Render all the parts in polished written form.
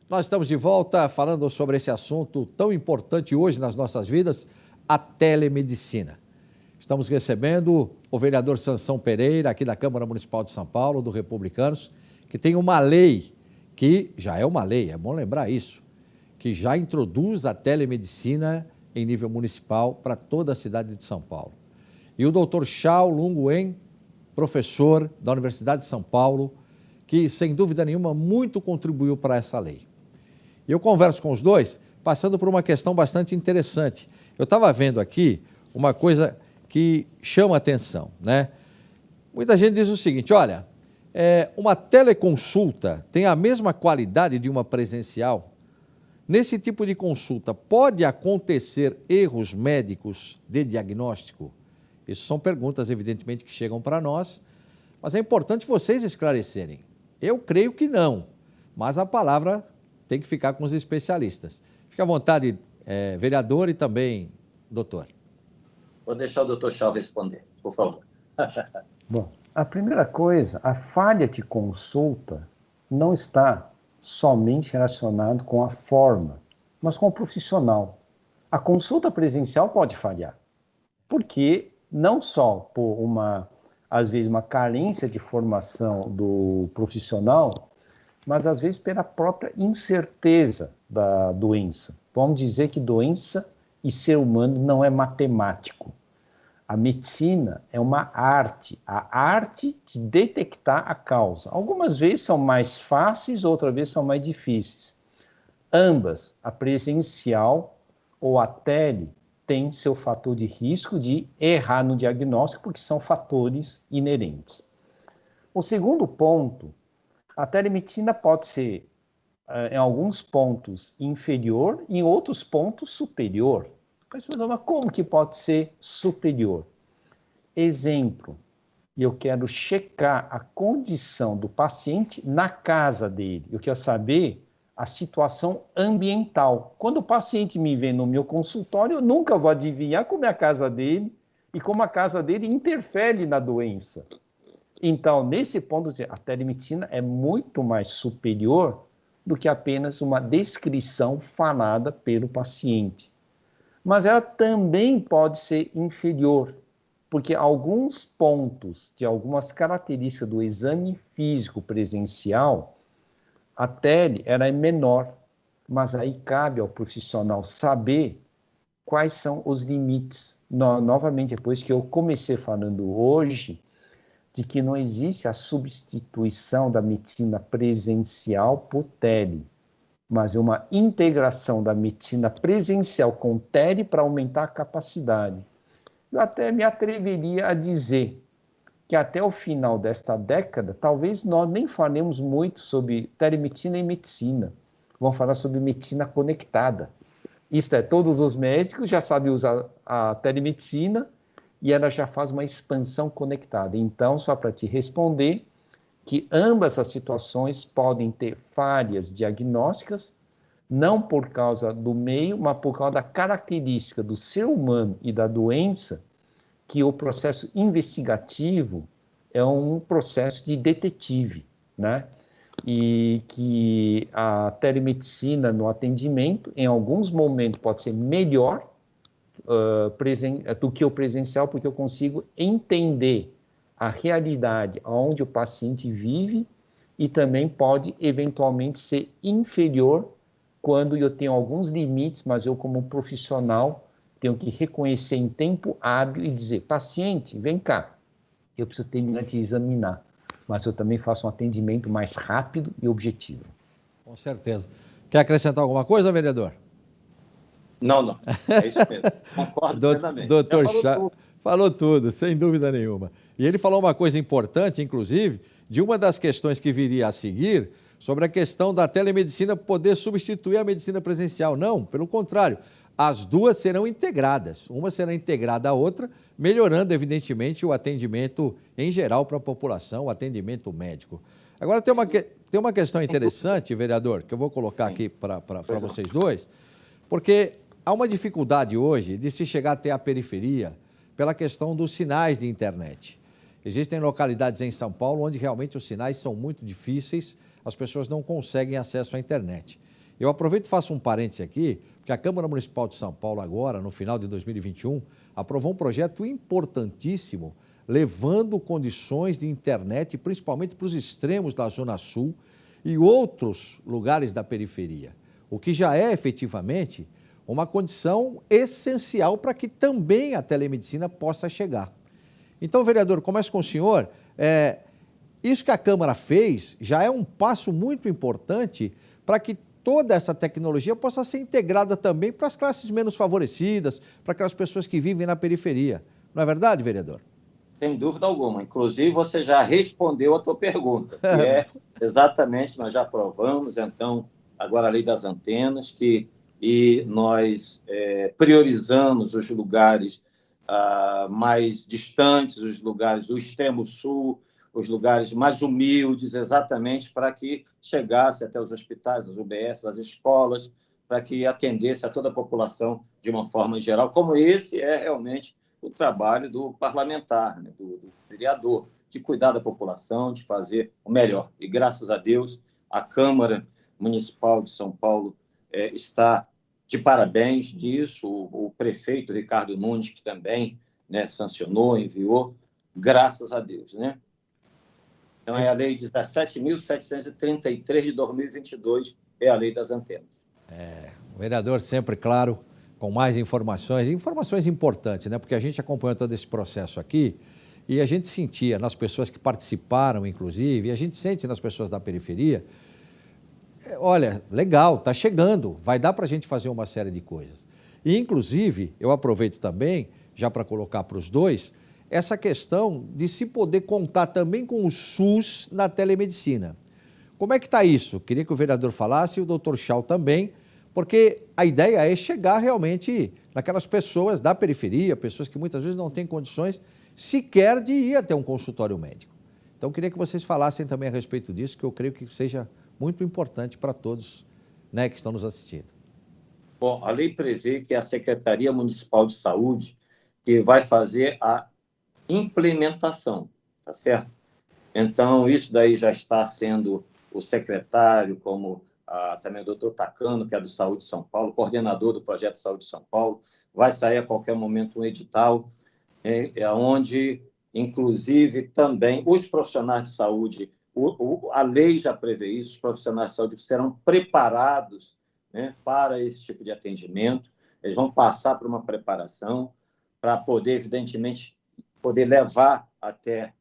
Nós estamos de volta falando sobre esse assunto tão importante hoje nas nossas vidas, a telemedicina. Estamos recebendo o vereador Sansão Pereira, aqui da Câmara Municipal de São Paulo, do Republicanos, que tem uma lei, que já é uma lei, é bom lembrar isso, que já introduz a telemedicina em nível municipal para toda a cidade de São Paulo. E o doutor Chao Lung-Wen, professor da Universidade de São Paulo, que, sem dúvida nenhuma, muito contribuiu para essa lei. E eu converso com os dois, passando por uma questão bastante interessante. Eu estava vendo aqui uma coisa que chama a atenção, né? Muita gente diz o seguinte, olha, uma teleconsulta tem a mesma qualidade de uma presencial? Nesse tipo de consulta, pode acontecer erros médicos de diagnóstico? Isso são perguntas, evidentemente, que chegam para nós, mas é importante vocês esclarecerem. Eu creio que não, mas a palavra tem que ficar com os especialistas. Fique à vontade, vereador e também doutor. Vou deixar o doutor Chao responder, por favor. Bom, a primeira coisa, a falha de consulta não está somente relacionada com a forma, mas com o profissional. A consulta presencial pode falhar, porque não só por às vezes, uma carência de formação do profissional, mas às vezes pela própria incerteza da doença. Vamos dizer que doença e ser humano não é matemático. A medicina é uma arte, a arte de detectar a causa. Algumas vezes são mais fáceis, outras vezes são mais difíceis. Ambas, a presencial ou a tele, tem seu fator de risco de errar no diagnóstico, porque são fatores inerentes. O segundo ponto, a telemedicina pode ser, em alguns pontos, inferior, em outros pontos, superior. Mas como que pode ser superior? Exemplo, eu quero checar a condição do paciente na casa dele. Eu quero saber a situação ambiental. Quando o paciente me vem no meu consultório, eu nunca vou adivinhar como é a casa dele e como a casa dele interfere na doença. Então, nesse ponto, a telemedicina é muito mais superior do que apenas uma descrição falada pelo paciente. Mas ela também pode ser inferior, porque alguns pontos de algumas características do exame físico presencial, a tele ela é menor, mas aí cabe ao profissional saber quais são os limites. Novamente, depois que eu comecei falando hoje, de que não existe a substituição da medicina presencial por tele, mas uma integração da medicina presencial com tele para aumentar a capacidade. Eu até me atreveria a dizer que até o final desta década, talvez nós nem falemos muito sobre telemedicina e medicina. Vamos falar sobre medicina conectada. Isto é, todos os médicos já sabem usar a telemedicina e ela já faz uma expansão conectada. Então, só para te responder, que ambas as situações podem ter falhas diagnósticas, não por causa do meio, mas por causa da característica do ser humano e da doença, que o processo investigativo é um processo de detetive, né? E que a telemedicina no atendimento, em alguns momentos, pode ser melhor do que o presencial, porque eu consigo entender a realidade onde o paciente vive e também pode, eventualmente, ser inferior quando eu tenho alguns limites, mas eu, como profissional, tenho que reconhecer em tempo hábil e dizer, paciente, vem cá, eu preciso terminar de examinar, mas eu também faço um atendimento mais rápido e objetivo. Com certeza. Quer acrescentar alguma coisa, vereador? Não, é isso mesmo, concordo plenamente. Doutor Chao falou tudo, sem dúvida nenhuma. E ele falou uma coisa importante, inclusive, de uma das questões que viria a seguir, sobre a questão da telemedicina poder substituir a medicina presencial. Não, pelo contrário. As duas serão integradas, uma será integrada à outra, melhorando, evidentemente, o atendimento em geral para a população, o atendimento médico. Agora, tem uma questão interessante, vereador, que eu vou colocar aqui para vocês dois, porque há uma dificuldade hoje de se chegar até a periferia pela questão dos sinais de internet. Existem localidades em São Paulo onde realmente os sinais são muito difíceis, as pessoas não conseguem acesso à internet. Eu aproveito e faço um parêntese aqui, porque a Câmara Municipal de São Paulo agora, no final de 2021, aprovou um projeto importantíssimo, levando condições de internet, principalmente para os extremos da Zona Sul e outros lugares da periferia, o que já é efetivamente uma condição essencial para que também a telemedicina possa chegar. Então, vereador, começo com o senhor. Isso que a Câmara fez já é um passo muito importante para que toda essa tecnologia possa ser integrada também para as classes menos favorecidas, para aquelas pessoas que vivem na periferia. Não é verdade, vereador? Sem dúvida alguma. Inclusive, você já respondeu a tua pergunta, que é exatamente, nós já aprovamos, então, agora a lei das antenas, e nós priorizamos os lugares mais distantes, os lugares do extremo sul, os lugares mais humildes, exatamente para que chegasse até os hospitais, as UBS, as escolas, para que atendesse a toda a população de uma forma geral, como esse é realmente o trabalho do parlamentar, né, do vereador, de cuidar da população, de fazer o melhor. E, graças a Deus, a Câmara Municipal de São Paulo está de parabéns disso, o prefeito Ricardo Nunes, que também, né, sancionou, enviou, graças a Deus, né? Então, é a Lei 17.733 de 2022, é a Lei das Antenas. O vereador sempre, claro, com mais informações importantes, né? Porque a gente acompanhou todo esse processo aqui e a gente sentia nas pessoas que participaram, inclusive, e a gente sente nas pessoas da periferia, olha, legal, está chegando, vai dar para a gente fazer uma série de coisas. E, inclusive, eu aproveito também, já para colocar para os dois, essa questão de se poder contar também com o SUS na telemedicina. Como é que está isso? Queria que o vereador falasse e o doutor Chau também, porque a ideia é chegar realmente naquelas pessoas da periferia, pessoas que muitas vezes não têm condições sequer de ir até um consultório médico. Então, queria que vocês falassem também a respeito disso, que eu creio que seja muito importante para todos, né, que estão nos assistindo. Bom, a lei prevê que é a Secretaria Municipal de Saúde que vai fazer a implementação, tá certo? Então, isso daí já está sendo o secretário, como também o doutor Tacano, que é do Saúde São Paulo, coordenador do Projeto Saúde São Paulo, vai sair a qualquer momento um edital, onde, inclusive, também os profissionais de saúde, a lei já prevê isso, os profissionais de saúde serão preparados, né, para esse tipo de atendimento, eles vão passar por uma preparação para poder, evidentemente, poder levar até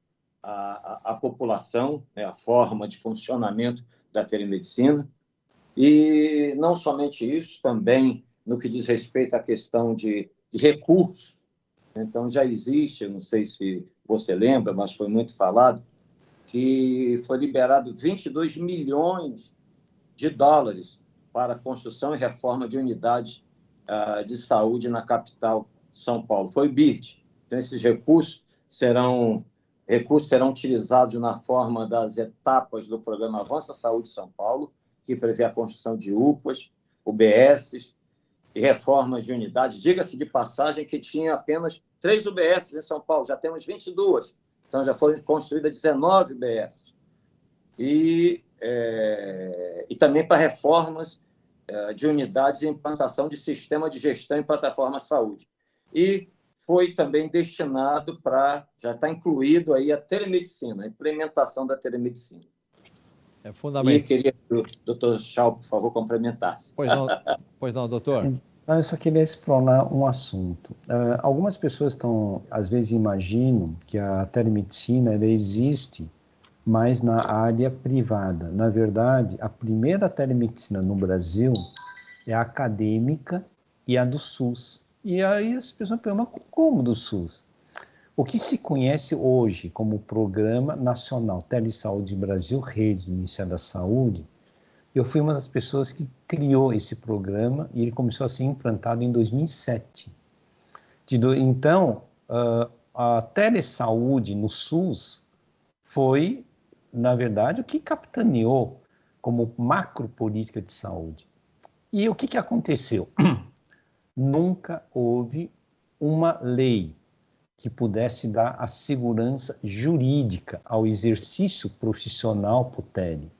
a população, né, a forma de funcionamento da telemedicina. E não somente isso, também no que diz respeito à questão de recursos. Então, já existe, eu não sei se você lembra, mas foi muito falado, que foi liberado 22 milhões de dólares para a construção e reforma de unidades de saúde na capital São Paulo. Foi o BID. Então, esses recursos serão utilizados na forma das etapas do programa Avança Saúde São Paulo, que prevê a construção de UPAs, UBSs e reformas de unidades. Diga-se de passagem que tinha apenas 3 UBSs em São Paulo, já temos 22. Então, já foram construídas 19 UBSs. E também para reformas de unidades e implantação de sistema de gestão em plataforma saúde. E foi também destinado já está incluído aí a telemedicina, a implementação da telemedicina. É fundamental. E queria que o doutor Chau, por favor, complementasse. Pois não, doutor. Eu só queria explorar um assunto. Algumas pessoas às vezes imaginam que a telemedicina ela existe mais na área privada. Na verdade, a primeira telemedicina no Brasil é a acadêmica e a do SUS. E aí as pessoas perguntam, como do SUS? O que se conhece hoje como Programa Nacional Telesaúde Brasil, Rede do Ministério da Saúde, eu fui uma das pessoas que criou esse programa e ele começou a ser implantado em 2007. Então, a telesaúde no SUS foi, na verdade, o que capitaneou como macro política de saúde. E o que aconteceu? Nunca houve uma lei que pudesse dar a segurança jurídica ao exercício profissional por tele.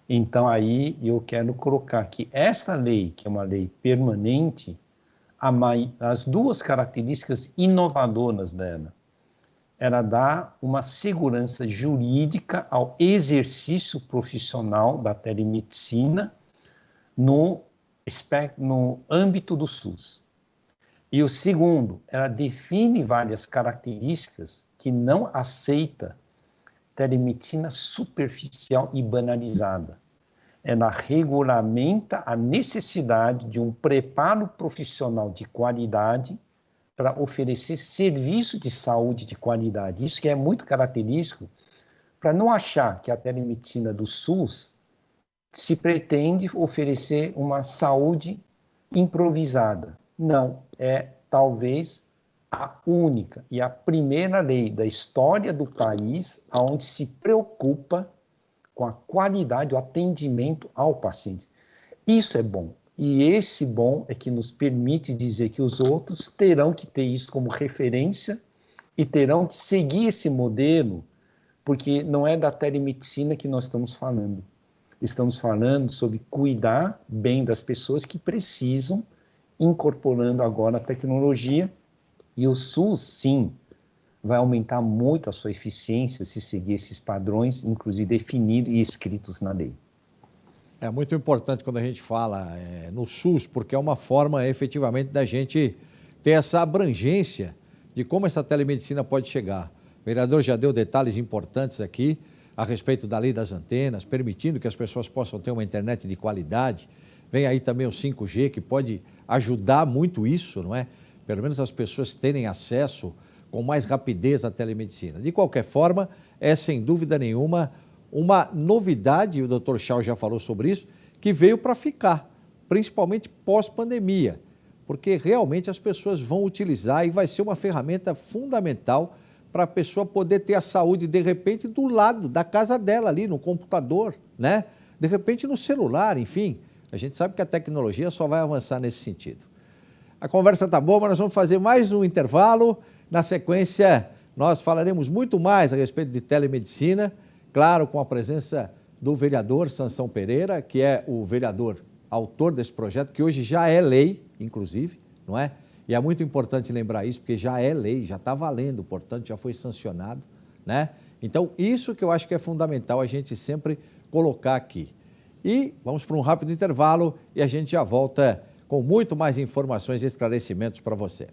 Então, aí eu quero colocar que esta lei, que é uma lei permanente, as duas características inovadoras dela, ela dá uma segurança jurídica ao exercício profissional da telemedicina no âmbito do SUS. E o segundo, ela define várias características que não aceita telemedicina superficial e banalizada. Ela regulamenta a necessidade de um preparo profissional de qualidade para oferecer serviço de saúde de qualidade. Isso que é muito característico para não achar que a telemedicina do SUS se pretende oferecer uma saúde improvisada. Não, é talvez a única e a primeira lei da história do país onde se preocupa com a qualidade, o atendimento ao paciente. Isso é bom. E esse bom é que nos permite dizer que os outros terão que ter isso como referência e terão que seguir esse modelo, porque não é da telemedicina que nós estamos falando. Estamos falando sobre cuidar bem das pessoas que precisam, incorporando agora a tecnologia. E o SUS, sim, vai aumentar muito a sua eficiência se seguir esses padrões, inclusive definidos e escritos na lei. É muito importante quando a gente fala no SUS, porque é uma forma efetivamente da gente ter essa abrangência de como essa telemedicina pode chegar. O vereador já deu detalhes importantes aqui a respeito da lei das antenas, permitindo que as pessoas possam ter uma internet de qualidade. Vem aí também o 5G, que pode ajudar muito isso, não é? Pelo menos as pessoas terem acesso com mais rapidez à telemedicina. De qualquer forma, é sem dúvida nenhuma uma novidade, e o Dr. Chau já falou sobre isso, que veio para ficar, principalmente pós-pandemia, porque realmente as pessoas vão utilizar e vai ser uma ferramenta fundamental para a pessoa poder ter a saúde, de repente, do lado da casa dela ali, no computador, né? De repente no celular, enfim. A gente sabe que a tecnologia só vai avançar nesse sentido. A conversa está boa, mas nós vamos fazer mais um intervalo. Na sequência, nós falaremos muito mais a respeito de telemedicina, claro, com a presença do vereador Sansão Pereira, que é o vereador autor desse projeto, que hoje já é lei, inclusive, não é? E é muito importante lembrar isso, porque já é lei, já está valendo, portanto, já foi sancionado, né? Então, isso que eu acho que é fundamental a gente sempre colocar aqui. E vamos para um rápido intervalo e a gente já volta com muito mais informações e esclarecimentos para você.